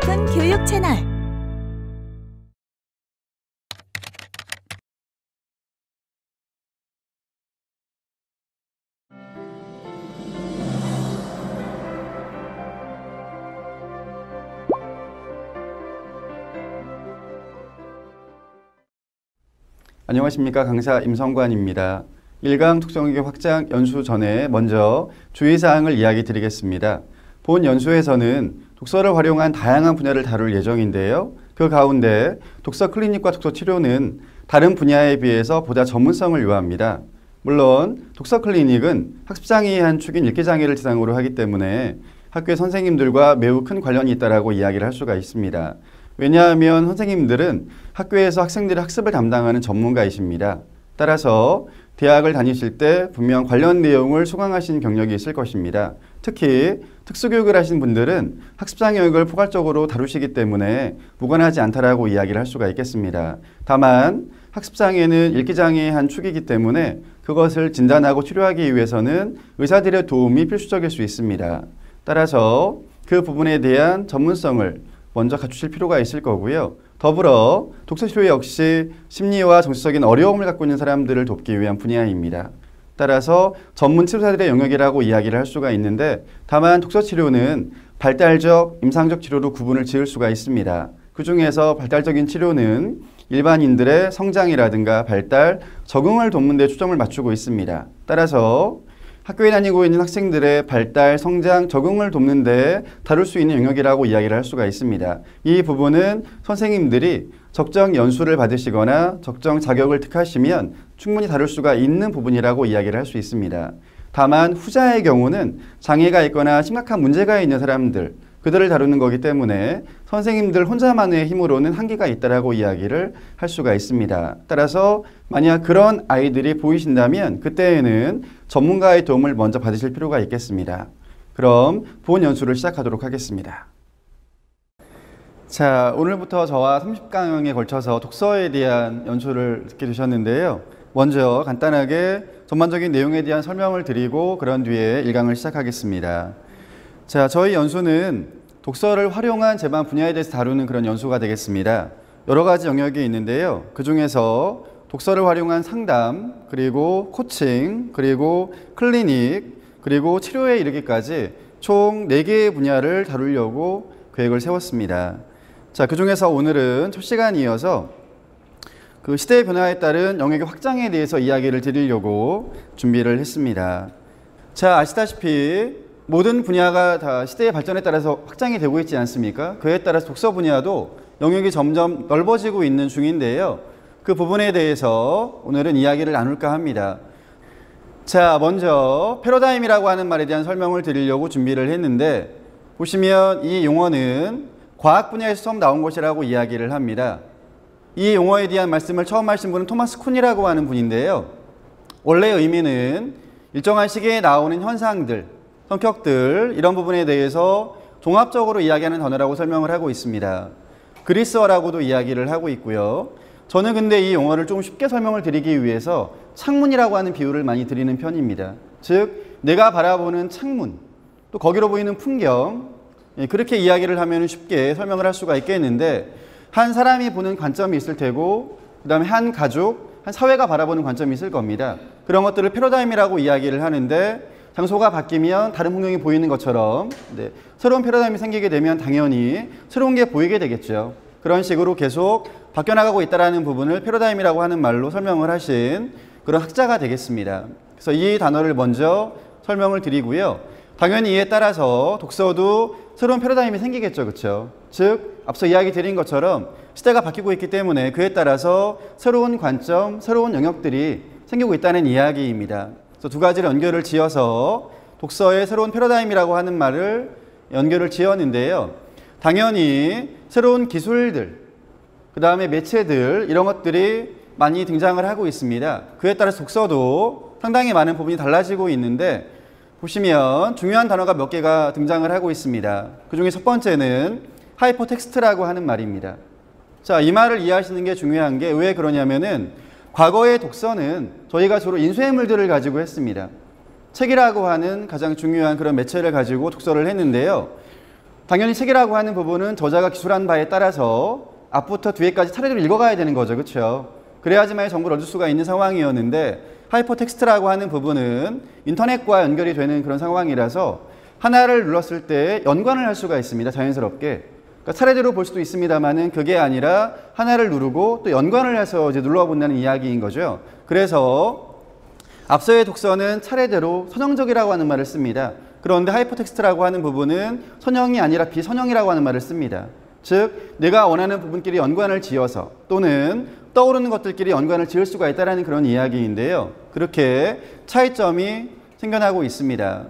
오픈 교육 채널. 안녕하십니까. 강사 임성관입니다. 1강 독서능력 확장 연수 전에 먼저 주의사항을 이야기 드리겠습니다. 본 연수에서는 독서를 활용한 다양한 분야를 다룰 예정인데요. 그 가운데 독서 클리닉과 독서 치료는 다른 분야에 비해서 보다 전문성을 요합니다. 물론 독서 클리닉은 학습장애의 한 축인 읽기장애를 대상으로 하기 때문에 학교의 선생님들과 매우 큰 관련이 있다고 이야기를 할 수가 있습니다. 왜냐하면 선생님들은 학교에서 학생들의 학습을 담당하는 전문가이십니다. 따라서 대학을 다니실 때 분명 관련 내용을 수강하신 경력이 있을 것입니다. 특히 특수교육을 하신 분들은 학습장애 영역을 포괄적으로 다루시기 때문에 무관하지 않다라고 이야기를 할 수가 있겠습니다. 다만 학습장애는 읽기장애의 한 축이기 때문에 그것을 진단하고 치료하기 위해서는 의사들의 도움이 필수적일 수 있습니다. 따라서 그 부분에 대한 전문성을 먼저 갖추실 필요가 있을 거고요. 더불어 독서치료 역시 심리와 정신적인 어려움을 갖고 있는 사람들을 돕기 위한 분야입니다. 따라서 전문 치료사들의 영역이라고 이야기를 할 수가 있는데 다만 독서치료는 발달적, 임상적 치료로 구분을 지을 수가 있습니다. 그 중에서 발달적인 치료는 일반인들의 성장이라든가 발달, 적응을 돕는 데 초점을 맞추고 있습니다. 따라서 학교에 다니고 있는 학생들의 발달, 성장, 적응을 돕는 데 다룰 수 있는 영역이라고 이야기를 할 수가 있습니다. 이 부분은 선생님들이 적정 연수를 받으시거나 적정 자격을 득하시면 충분히 다룰 수가 있는 부분이라고 이야기를 할 수 있습니다. 다만 후자의 경우는 장애가 있거나 심각한 문제가 있는 사람들, 그들을 다루는 거기 때문에 선생님들 혼자만의 힘으로는 한계가 있다라고 이야기를 할 수가 있습니다. 따라서 만약 그런 아이들이 보이신다면 그때에는 전문가의 도움을 먼저 받으실 필요가 있겠습니다. 그럼 본 연수를 시작하도록 하겠습니다. 자, 오늘부터 저와 30강에 걸쳐서 독서에 대한 연수를 듣게 되셨는데요. 먼저 간단하게 전반적인 내용에 대한 설명을 드리고 그런 뒤에 1강을 시작하겠습니다. 자, 저희 연수는 독서를 활용한 제반 분야에 대해서 다루는 그런 연수가 되겠습니다. 여러 가지 영역이 있는데요. 그 중에서 독서를 활용한 상담, 그리고 코칭, 그리고 클리닉, 그리고 치료에 이르기까지 총 4개의 분야를 다루려고 계획을 세웠습니다. 자, 그 중에서 오늘은 첫 시간이어서 그 시대의 변화에 따른 영역의 확장에 대해서 이야기를 드리려고 준비를 했습니다. 자, 아시다시피 모든 분야가 다 시대의 발전에 따라서 확장이 되고 있지 않습니까? 그에 따라서 독서 분야도 영역이 점점 넓어지고 있는 중인데요. 그 부분에 대해서 오늘은 이야기를 나눌까 합니다. 자, 먼저 패러다임이라고 하는 말에 대한 설명을 드리려고 준비를 했는데 보시면 이 용어는 과학 분야에서 처음 나온 것이라고 이야기를 합니다. 이 용어에 대한 말씀을 처음 하신 분은 토마스 쿤이라고 하는 분인데요. 원래 의미는 일정한 시기에 나오는 현상들, 성격들, 이런 부분에 대해서 종합적으로 이야기하는 단어라고 설명을 하고 있습니다. 그리스어라고도 이야기를 하고 있고요. 저는 근데 이 용어를 좀 쉽게 설명을 드리기 위해서 창문이라고 하는 비유를 많이 드리는 편입니다. 즉, 내가 바라보는 창문, 또 거기로 보이는 풍경, 그렇게 이야기를 하면 쉽게 설명을 할 수가 있겠는데 한 사람이 보는 관점이 있을 테고 그 다음에 한 가족, 한 사회가 바라보는 관점이 있을 겁니다. 그런 것들을 패러다임이라고 이야기를 하는데 장소가 바뀌면 다른 풍경이 보이는 것처럼 새로운 패러다임이 생기게 되면 당연히 새로운 게 보이게 되겠죠. 그런 식으로 계속 바뀌어나가고 있다는 부분을 패러다임이라고 하는 말로 설명을 하신 그런 학자가 되겠습니다. 그래서 이 단어를 먼저 설명을 드리고요. 당연히 이에 따라서 독서도 새로운 패러다임이 생기겠죠. 그렇죠? 즉 앞서 이야기 드린 것처럼 시대가 바뀌고 있기 때문에 그에 따라서 새로운 관점, 새로운 영역들이 생기고 있다는 이야기입니다. 그래서 두 가지를 연결을 지어서 독서의 새로운 패러다임이라고 하는 말을 연결을 지었는데요. 당연히 새로운 기술들, 그 다음에 매체들 이런 것들이 많이 등장을 하고 있습니다. 그에 따라서 독서도 상당히 많은 부분이 달라지고 있는데 보시면 중요한 단어가 몇 개가 등장을 하고 있습니다. 그 중에 첫 번째는 하이퍼텍스트라고 하는 말입니다. 자, 이 말을 이해하시는 게 중요한 게 왜 그러냐면은 과거의 독서는 저희가 주로 인쇄물들을 가지고 했습니다. 책이라고 하는 가장 중요한 그런 매체를 가지고 독서를 했는데요. 당연히 책이라고 하는 부분은 저자가 기술한 바에 따라서 앞부터 뒤에까지 차례대로 읽어가야 되는 거죠. 그렇죠? 그래야지만 정보를 얻을 수가 있는 상황이었는데 하이퍼텍스트라고 하는 부분은 인터넷과 연결이 되는 그런 상황이라서 하나를 눌렀을 때 연관을 할 수가 있습니다. 자연스럽게. 그러니까 차례대로 볼 수도 있습니다만은 그게 아니라 하나를 누르고 또 연관을 해서 이제 눌러본다는 이야기인 거죠. 그래서 앞서의 독서는 차례대로 선형적이라고 하는 말을 씁니다. 그런데 하이퍼텍스트라고 하는 부분은 선형이 아니라 비선형이라고 하는 말을 씁니다. 즉 내가 원하는 부분끼리 연관을 지어서 또는 떠오르는 것들끼리 연관을 지을 수가 있다는 그런 이야기인데요. 그렇게 차이점이 생겨나고 있습니다.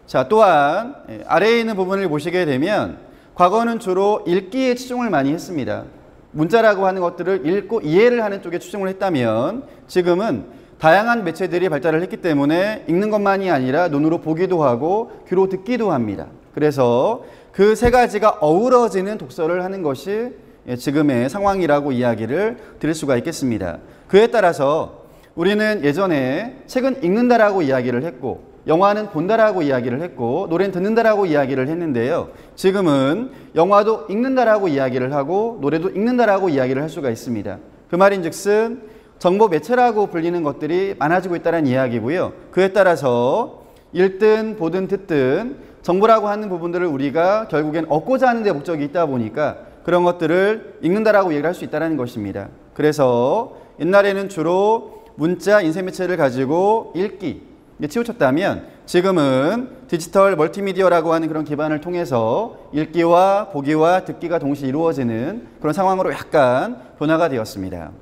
자, 또한 아래에 있는 부분을 보시게 되면 과거는 주로 읽기에 치중을 많이 했습니다. 문자라고 하는 것들을 읽고 이해를 하는 쪽에 치중을 했다면 지금은 다양한 매체들이 발달을 했기 때문에 읽는 것만이 아니라 눈으로 보기도 하고 귀로 듣기도 합니다. 그래서 그 세 가지가 어우러지는 독서를 하는 것이 지금의 상황이라고 이야기를 드릴 수가 있겠습니다. 그에 따라서 우리는 예전에 책은 읽는다라고 이야기를 했고 영화는 본다라고 이야기를 했고 노래는 듣는다라고 이야기를 했는데요. 지금은 영화도 읽는다라고 이야기를 하고 노래도 읽는다라고 이야기를 할 수가 있습니다. 그 말인즉슨 정보 매체라고 불리는 것들이 많아지고 있다는 이야기고요. 그에 따라서 읽든 보든 듣든 정보라고 하는 부분들을 우리가 결국엔 얻고자 하는 데 목적이 있다 보니까 그런 것들을 읽는다라고 얘기를 할 수 있다는 것입니다. 그래서 옛날에는 주로 문자, 인쇄 매체를 가지고 읽기 치우쳤다면 지금은 디지털 멀티미디어라고 하는 그런 기반을 통해서 읽기와 보기와 듣기가 동시에 이루어지는 그런 상황으로 약간 변화가 되었습니다.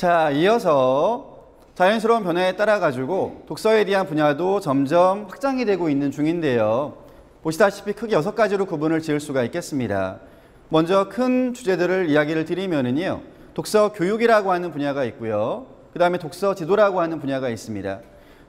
자, 이어서 자연스러운 변화에 따라 가지고 독서에 대한 분야도 점점 확장이 되고 있는 중인데요. 보시다시피 크게 6가지로 구분을 지을 수가 있겠습니다. 먼저 큰 주제들을 이야기를 드리면은요. 독서 교육이라고 하는 분야가 있고요. 그 다음에 독서 지도라고 하는 분야가 있습니다.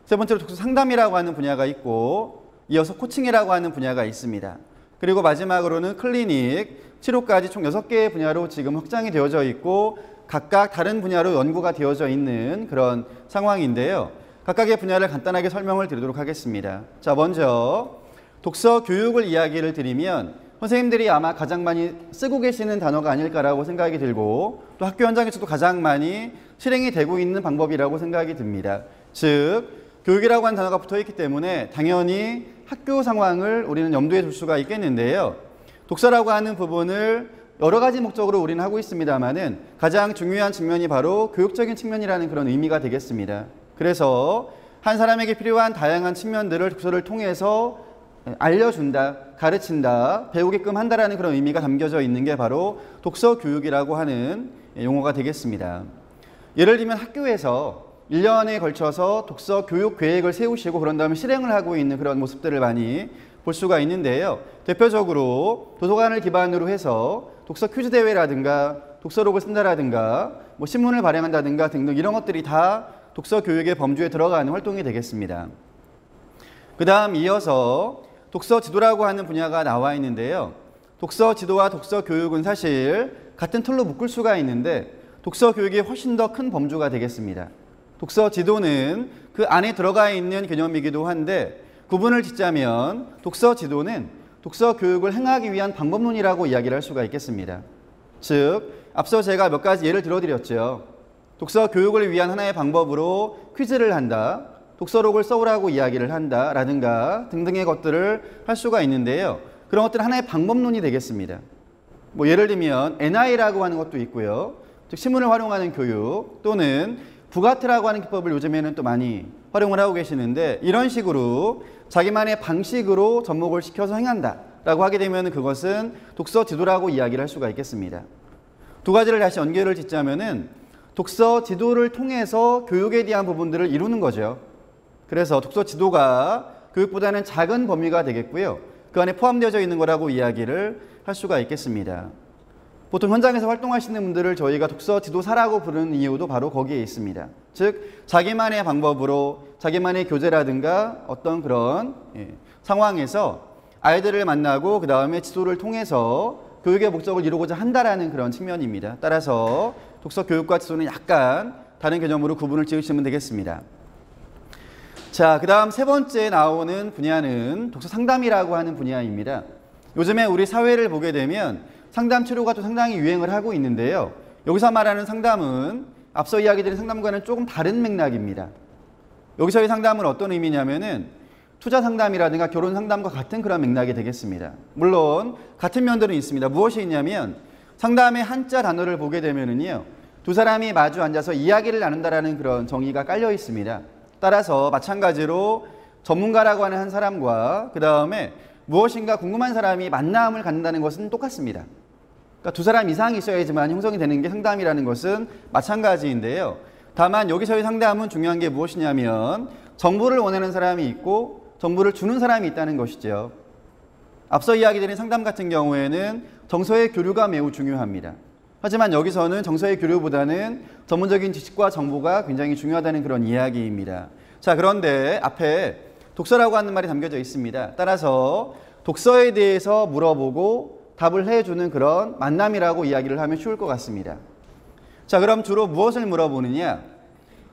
세 번째로 독서 상담이라고 하는 분야가 있고 이어서 코칭이라고 하는 분야가 있습니다. 그리고 마지막으로는 클리닉, 치료까지 총 6개의 분야로 지금 확장이 되어져 있고 각각 다른 분야로 연구가 되어져 있는 그런 상황인데요. 각각의 분야를 간단하게 설명을 드리도록 하겠습니다. 자, 먼저 독서 교육을 이야기를 드리면 선생님들이 아마 가장 많이 쓰고 계시는 단어가 아닐까라고 생각이 들고 또 학교 현장에서도 가장 많이 실행이 되고 있는 방법이라고 생각이 듭니다. 즉, 교육이라고 하는 단어가 붙어있기 때문에 당연히 학교 상황을 우리는 염두에 둘 수가 있겠는데요. 독서라고 하는 부분을 여러 가지 목적으로 우리는 하고 있습니다만은 가장 중요한 측면이 바로 교육적인 측면이라는 그런 의미가 되겠습니다. 그래서 한 사람에게 필요한 다양한 측면들을 독서를 통해서 알려준다, 가르친다, 배우게끔 한다라는 그런 의미가 담겨져 있는 게 바로 독서 교육이라고 하는 용어가 되겠습니다. 예를 들면 학교에서 1년에 걸쳐서 독서 교육 계획을 세우시고 그런 다음에 실행을 하고 있는 그런 모습들을 많이 볼 수가 있는데요. 대표적으로 도서관을 기반으로 해서 독서 퀴즈 대회라든가 독서록을 쓴다라든가 뭐 신문을 발행한다든가 등등 이런 것들이 다 독서 교육의 범주에 들어가는 활동이 되겠습니다. 그 다음 이어서 독서 지도라고 하는 분야가 나와 있는데요. 독서 지도와 독서 교육은 사실 같은 틀로 묶을 수가 있는데 독서 교육이 훨씬 더 큰 범주가 되겠습니다. 독서 지도는 그 안에 들어가 있는 개념이기도 한데 구분을 짓자면 독서 지도는 독서 교육을 행하기 위한 방법론이라고 이야기를 할 수가 있겠습니다. 즉, 앞서 제가 몇 가지 예를 들어드렸죠. 독서 교육을 위한 하나의 방법으로 퀴즈를 한다, 독서록을 써오라고 이야기를 한다 라든가 등등의 것들을 할 수가 있는데요. 그런 것들은 하나의 방법론이 되겠습니다. 뭐 예를 들면 NI라고 하는 것도 있고요. 즉 신문을 활용하는 교육 또는 부가트라고 하는 기법을 요즘에는 또 많이 활용을 하고 계시는데 이런 식으로 자기만의 방식으로 접목을 시켜서 행한다 라고 하게 되면 그것은 독서 지도라고 이야기를 할 수가 있겠습니다. 두 가지를 다시 연결을 짓자면은 독서 지도를 통해서 교육에 대한 부분들을 이루는 거죠. 그래서 독서 지도가 교육보다는 작은 범위가 되겠고요. 그 안에 포함되어져 있는 거라고 이야기를 할 수가 있겠습니다. 보통 현장에서 활동하시는 분들을 저희가 독서 지도사라고 부르는 이유도 바로 거기에 있습니다. 즉, 자기만의 방법으로 자기만의 교재라든가 어떤 그런 상황에서 아이들을 만나고 그 다음에 지도를 통해서 교육의 목적을 이루고자 한다라는 그런 측면입니다. 따라서 독서 교육과 지도는 약간 다른 개념으로 구분을 지으시면 되겠습니다. 자, 그 다음 세 번째 나오는 분야는 독서 상담이라고 하는 분야입니다. 요즘에 우리 사회를 보게 되면 상담 치료가 또 상당히 유행을 하고 있는데요. 여기서 말하는 상담은 앞서 이야기드린 상담과는 조금 다른 맥락입니다. 여기서의 상담은 어떤 의미냐면은 투자 상담이라든가 결혼 상담과 같은 그런 맥락이 되겠습니다. 물론 같은 면들은 있습니다. 무엇이 있냐면 상담의 한자 단어를 보게 되면은요, 두 사람이 마주 앉아서 이야기를 나눈다라는 그런 정의가 깔려 있습니다. 따라서 마찬가지로 전문가라고 하는 한 사람과 그 다음에 무엇인가 궁금한 사람이 만남을 갖는다는 것은 똑같습니다. 그러니까 두 사람 이상이 있어야지만 형성이 되는 게 상담이라는 것은 마찬가지인데요. 다만 여기서의 상담은 중요한 게 무엇이냐면 정보를 원하는 사람이 있고 정보를 주는 사람이 있다는 것이죠. 앞서 이야기드린 상담 같은 경우에는 정서의 교류가 매우 중요합니다. 하지만 여기서는 정서의 교류보다는 전문적인 지식과 정보가 굉장히 중요하다는 그런 이야기입니다. 자, 그런데 앞에 독서라고 하는 말이 담겨져 있습니다. 따라서 독서에 대해서 물어보고 답을 해주는 그런 만남이라고 이야기를 하면 쉬울 것 같습니다. 자, 그럼 주로 무엇을 물어보느냐?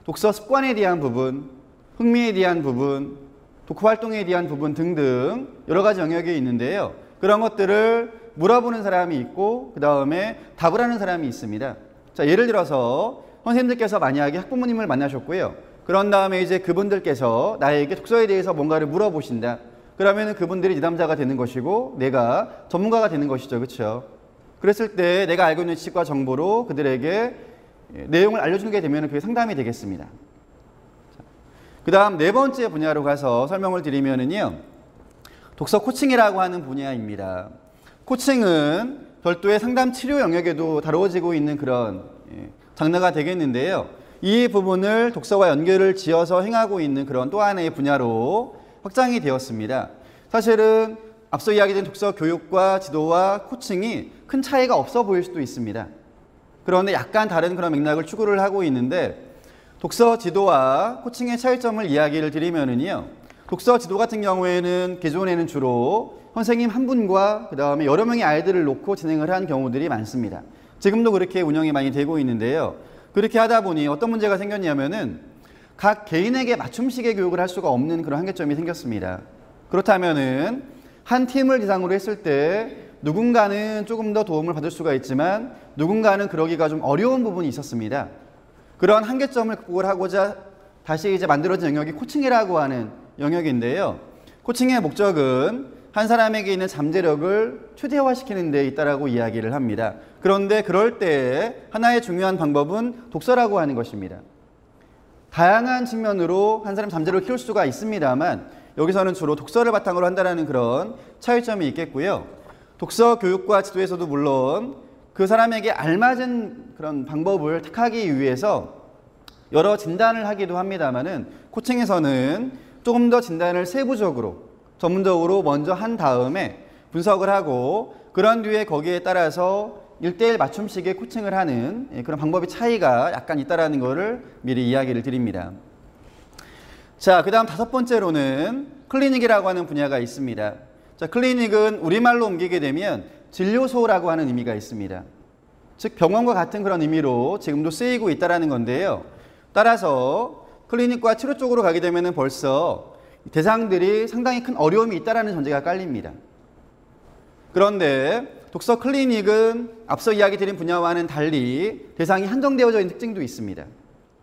독서 습관에 대한 부분, 흥미에 대한 부분, 독후 활동에 대한 부분 등등 여러 가지 영역이 있는데요. 그런 것들을 물어보는 사람이 있고 그 다음에 답을 하는 사람이 있습니다. 자, 예를 들어서 선생님들께서 만약에 학부모님을 만나셨고요. 그런 다음에 이제 그분들께서 나에게 독서에 대해서 뭔가를 물어보신다. 그러면 그분들이 내담자가 되는 것이고 내가 전문가가 되는 것이죠. 그렇죠? 그랬을 때 내가 알고 있는 지식과 정보로 그들에게 내용을 알려주게 되면 그게 상담이 되겠습니다. 그 다음 네 번째 분야로 가서 설명을 드리면은요, 독서 코칭이라고 하는 분야입니다. 코칭은 별도의 상담 치료 영역에도 다루어지고 있는 그런 장르가 되겠는데요. 이 부분을 독서와 연결을 지어서 행하고 있는 그런 또 하나의 분야로 확장이 되었습니다. 사실은 앞서 이야기된 독서 교육과 지도와 코칭이 큰 차이가 없어 보일 수도 있습니다. 그런데 약간 다른 그런 맥락을 추구를 하고 있는데 독서 지도와 코칭의 차이점을 이야기를 드리면은요, 독서 지도 같은 경우에는 기존에는 주로 선생님 한 분과 그 다음에 여러 명의 아이들을 놓고 진행을 한 경우들이 많습니다. 지금도 그렇게 운영이 많이 되고 있는데요. 그렇게 하다 보니 어떤 문제가 생겼냐면은 각 개인에게 맞춤식의 교육을 할 수가 없는 그런 한계점이 생겼습니다. 그렇다면은 한 팀을 대상으로 했을 때 누군가는 조금 더 도움을 받을 수가 있지만 누군가는 그러기가 좀 어려운 부분이 있었습니다. 그런 한계점을 극복을 하고자 다시 이제 만들어진 영역이 코칭이라고 하는 영역인데요. 코칭의 목적은 한 사람에게 있는 잠재력을 최대화시키는 데 있다라고 이야기를 합니다. 그런데 그럴 때 하나의 중요한 방법은 독서라고 하는 것입니다. 다양한 측면으로 한 사람 잠재력을 키울 수가 있습니다만 여기서는 주로 독서를 바탕으로 한다는 그런 차이점이 있겠고요. 독서 교육과 지도에서도 물론 그 사람에게 알맞은 그런 방법을 택하기 위해서 여러 진단을 하기도 합니다만은 코칭에서는 조금 더 진단을 세부적으로 전문적으로 먼저 한 다음에 분석을 하고 그런 뒤에 거기에 따라서 1:1 맞춤식의 코칭을 하는 그런 방법의 차이가 약간 있다는 것을 미리 이야기를 드립니다. 자, 그 다음 다섯 번째로는 클리닉이라고 하는 분야가 있습니다. 자, 클리닉은 우리말로 옮기게 되면 진료소라고 하는 의미가 있습니다. 즉 병원과 같은 그런 의미로 지금도 쓰이고 있다는 건데요. 따라서 클리닉과 치료 쪽으로 가게 되면 벌써 대상들이 상당히 큰 어려움이 있다는 전제가 깔립니다. 그런데 독서 클리닉은 앞서 이야기 드린 분야와는 달리 대상이 한정되어져 있는 특징도 있습니다.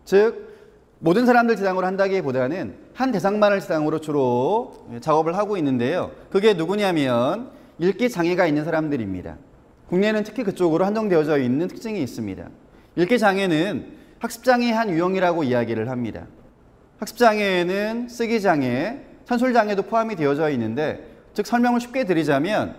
즉 모든 사람들 대상으로 한다기보다는 한 대상만을 대상으로 주로 작업을 하고 있는데요. 그게 누구냐면 읽기 장애가 있는 사람들입니다. 국내는 특히 그쪽으로 한정되어져 있는 특징이 있습니다. 읽기 장애는 학습장애의 한 유형이라고 이야기를 합니다. 학습장애에는 쓰기장애, 산술장애도 포함이 되어져 있는데 즉 설명을 쉽게 드리자면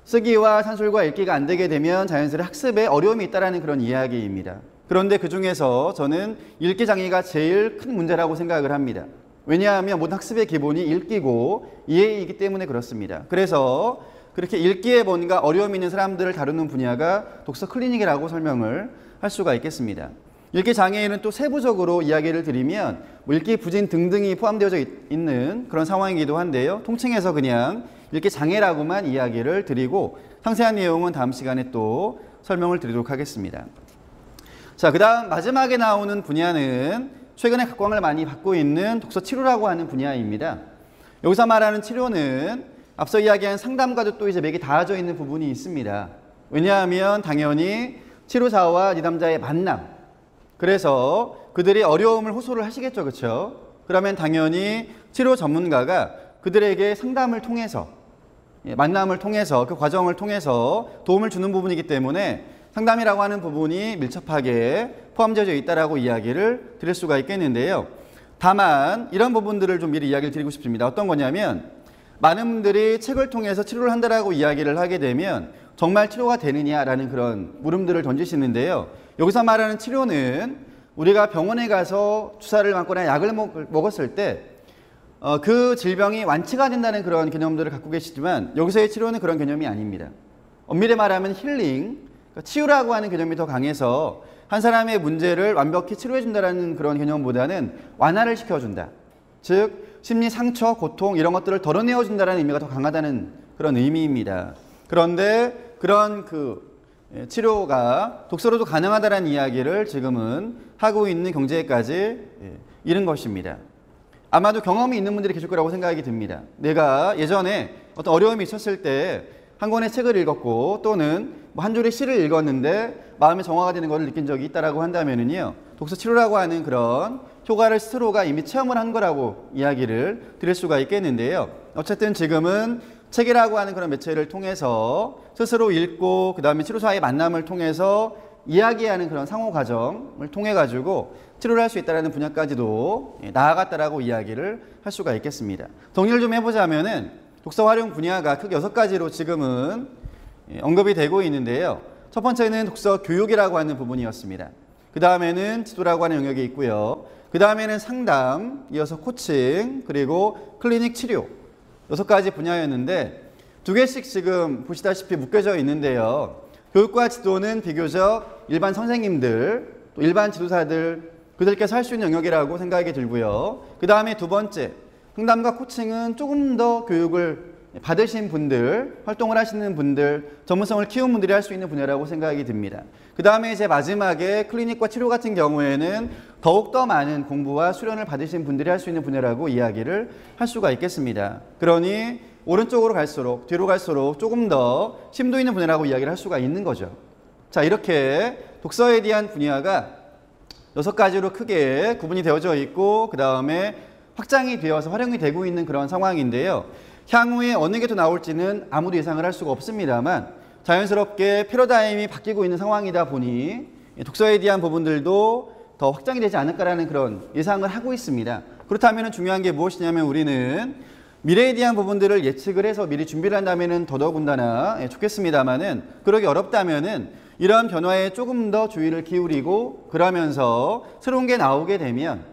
쓰기와 산술과 읽기가 안 되게 되면 자연스레 학습에 어려움이 있다는 그런 이야기입니다. 그런데 그 중에서 저는 읽기 장애가 제일 큰 문제라고 생각을 합니다. 왜냐하면 모든 학습의 기본이 읽기고 이해이기 때문에 그렇습니다. 그래서 그렇게 읽기에 뭔가 어려움이 있는 사람들을 다루는 분야가 독서 클리닉이라고 설명을 할 수가 있겠습니다. 읽기 장애에는 또 세부적으로 이야기를 드리면 읽기 부진 등등이 포함되어져 있는 그런 상황이기도 한데요. 통칭해서 그냥 읽기 장애라고만 이야기를 드리고 상세한 내용은 다음 시간에 또 설명을 드리도록 하겠습니다. 자, 그 다음 마지막에 나오는 분야는 최근에 각광을 많이 받고 있는 독서 치료라고 하는 분야입니다. 여기서 말하는 치료는 앞서 이야기한 상담과도 또 이제 맥이 닿아져 있는 부분이 있습니다. 왜냐하면 당연히 치료자와 내담자의 만남, 그래서 그들이 어려움을 호소를 하시겠죠, 그렇죠? 그러면 당연히 치료 전문가가 그들에게 상담을 통해서, 만남을 통해서, 그 과정을 통해서 도움을 주는 부분이기 때문에 상담이라고 하는 부분이 밀접하게 포함되어 있다라고 이야기를 드릴 수가 있겠는데요. 다만 이런 부분들을 좀 미리 이야기를 드리고 싶습니다. 어떤 거냐면, 많은 분들이 책을 통해서 치료를 한다라고 이야기를 하게 되면 정말 치료가 되느냐라는 그런 물음들을 던지시는데요. 여기서 말하는 치료는 우리가 병원에 가서 주사를 맞거나 약을 먹었을 때 그 질병이 완치가 된다는 그런 개념들을 갖고 계시지만, 여기서의 치료는 그런 개념이 아닙니다. 엄밀히 말하면 힐링, 그러니까 치유라고 하는 개념이 더 강해서 한 사람의 문제를 완벽히 치료해준다는 그런 개념보다는 완화를 시켜준다. 즉 심리 상처, 고통 이런 것들을 덜어내어준다는 의미가 더 강하다는 그런 의미입니다. 그런데 그런 치료가 독서로도 가능하다는 이야기를 지금은 하고 있는 경제에까지 이른 것입니다. 아마도 경험이 있는 분들이 계실 거라고 생각이 듭니다. 내가 예전에 어떤 어려움이 있었을 때 한 권의 책을 읽었고 또는 한 줄의 시를 읽었는데 마음의 정화가 되는 것을 느낀 적이 있다라고 한다면은요, 독서 치료라고 하는 그런 효과를 스스로가 이미 체험을 한 거라고 이야기를 드릴 수가 있겠는데요. 어쨌든 지금은 책이라고 하는 그런 매체를 통해서 스스로 읽고 그 다음에 치료사의 만남을 통해서 이야기하는 그런 상호 과정을 통해 가지고 치료를 할 수 있다는 분야까지도 나아갔다라고 이야기를 할 수가 있겠습니다. 정리를 좀 해보자면은 독서 활용 분야가 크게 6가지로 지금은 언급이 되고 있는데요. 첫 번째는 독서 교육이라고 하는 부분이었습니다. 그 다음에는 지도라고 하는 영역이 있고요. 그 다음에는 상담, 이어서 코칭, 그리고 클리닉 치료, 6가지 분야였는데 2개씩 지금 보시다시피 묶여져 있는데요. 교육과 지도는 비교적 일반 선생님들, 또 일반 지도사들, 그들께서 할 수 있는 영역이라고 생각이 들고요. 그 다음에 두 번째, 상담과 코칭은 조금 더 교육을 받으신 분들, 활동을 하시는 분들, 전문성을 키운 분들이 할 수 있는 분야라고 생각이 듭니다. 그 다음에 이제 마지막에 클리닉과 치료 같은 경우에는 더욱더 많은 공부와 수련을 받으신 분들이 할 수 있는 분야라고 이야기를 할 수가 있겠습니다. 그러니 오른쪽으로 갈수록, 뒤로 갈수록 조금 더 심도 있는 분야라고 이야기를 할 수가 있는 거죠. 자, 이렇게 독서에 대한 분야가 6가지로 크게 구분이 되어져 있고 그 다음에 확장이 되어서 활용이 되고 있는 그런 상황인데요. 향후에 어느 게 더 나올지는 아무도 예상을 할 수가 없습니다만 자연스럽게 패러다임이 바뀌고 있는 상황이다 보니 독서에 대한 부분들도 더 확장이 되지 않을까라는 그런 예상을 하고 있습니다. 그렇다면 중요한 게 무엇이냐면 우리는 미래에 대한 부분들을 예측을 해서 미리 준비를 한다면 더더군다나 좋겠습니다만은 그러기 어렵다면은 이러한 변화에 조금 더 주의를 기울이고 그러면서 새로운 게 나오게 되면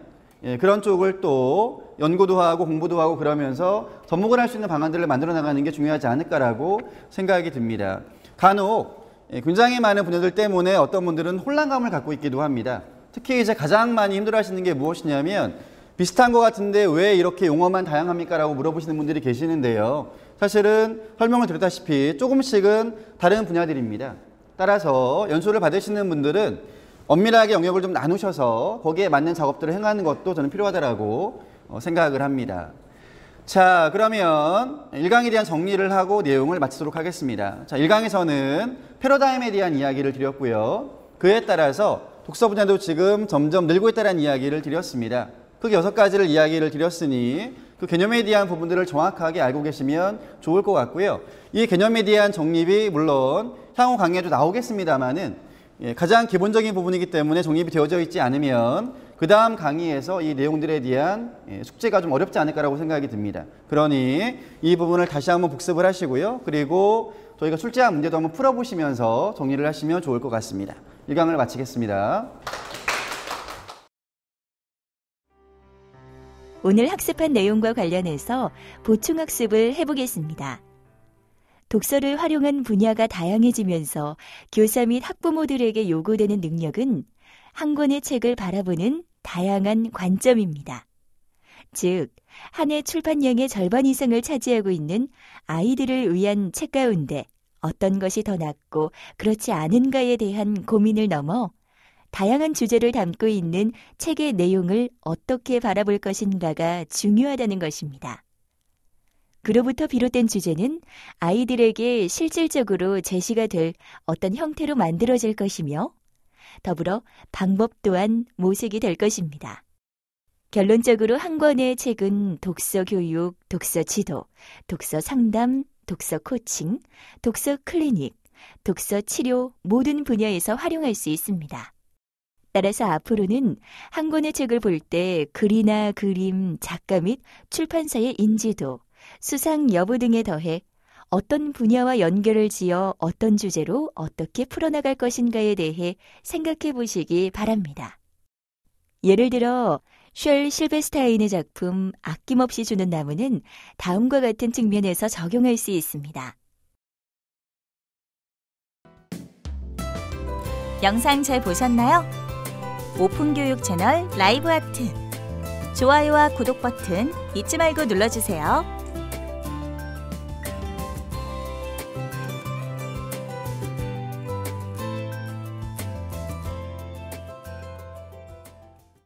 그런 쪽을 또 연구도 하고 공부도 하고 그러면서 접목을 할 수 있는 방안들을 만들어 나가는 게 중요하지 않을까라고 생각이 듭니다. 간혹 굉장히 많은 분야들 때문에 어떤 분들은 혼란감을 갖고 있기도 합니다. 특히 이제 가장 많이 힘들어하시는 게 무엇이냐면 비슷한 것 같은데 왜 이렇게 용어만 다양합니까? 라고 물어보시는 분들이 계시는데요. 사실은 설명을 드렸다시피 조금씩은 다른 분야들입니다. 따라서 연수를 받으시는 분들은 엄밀하게 영역을 좀 나누셔서 거기에 맞는 작업들을 행하는 것도 저는 필요하다라고 생각을 합니다. 자, 그러면 1강에 대한 정리를 하고 내용을 마치도록 하겠습니다. 자, 1강에서는 패러다임에 대한 이야기를 드렸고요. 그에 따라서 독서 분야도 지금 점점 늘고 있다는 이야기를 드렸습니다. 크게 6가지를 이야기를 드렸으니 그 개념에 대한 부분들을 정확하게 알고 계시면 좋을 것 같고요. 이 개념에 대한 정립이 물론 향후 강의에도 나오겠습니다만은 가장 기본적인 부분이기 때문에 정립이 되어져 있지 않으면 그 다음 강의에서 이 내용들에 대한 숙제가 좀 어렵지 않을까라고 생각이 듭니다. 그러니 이 부분을 다시 한번 복습을 하시고요. 그리고 저희가 출제한 문제도 한번 풀어보시면서 정리를 하시면 좋을 것 같습니다. 1강을 마치겠습니다. 오늘 학습한 내용과 관련해서 보충학습을 해보겠습니다. 독서를 활용한 분야가 다양해지면서 교사 및 학부모들에게 요구되는 능력은 한 권의 책을 바라보는 다양한 관점입니다. 즉, 한 해 출판량의 절반 이상을 차지하고 있는 아이들을 위한 책 가운데 어떤 것이 더 낫고 그렇지 않은가에 대한 고민을 넘어 다양한 주제를 담고 있는 책의 내용을 어떻게 바라볼 것인가가 중요하다는 것입니다. 그로부터 비롯된 주제는 아이들에게 실질적으로 제시가 될 어떤 형태로 만들어질 것이며 더불어 방법 또한 모색이 될 것입니다. 결론적으로 한 권의 책은 독서 교육, 독서 지도, 독서 상담, 독서 코칭, 독서 클리닉, 독서 치료 모든 분야에서 활용할 수 있습니다. 따라서 앞으로는 한 권의 책을 볼 때 글이나 그림, 작가 및 출판사의 인지도, 수상 여부 등에 더해 어떤 분야와 연결을 지어 어떤 주제로 어떻게 풀어나갈 것인가에 대해 생각해 보시기 바랍니다. 예를 들어 쉘 실베스타인의 작품 아낌없이 주는 나무는 다음과 같은 측면에서 적용할 수 있습니다. 영상 잘 보셨나요? 오픈교육 채널 라이브 아트. 좋아요와 구독 버튼 잊지 말고 눌러주세요.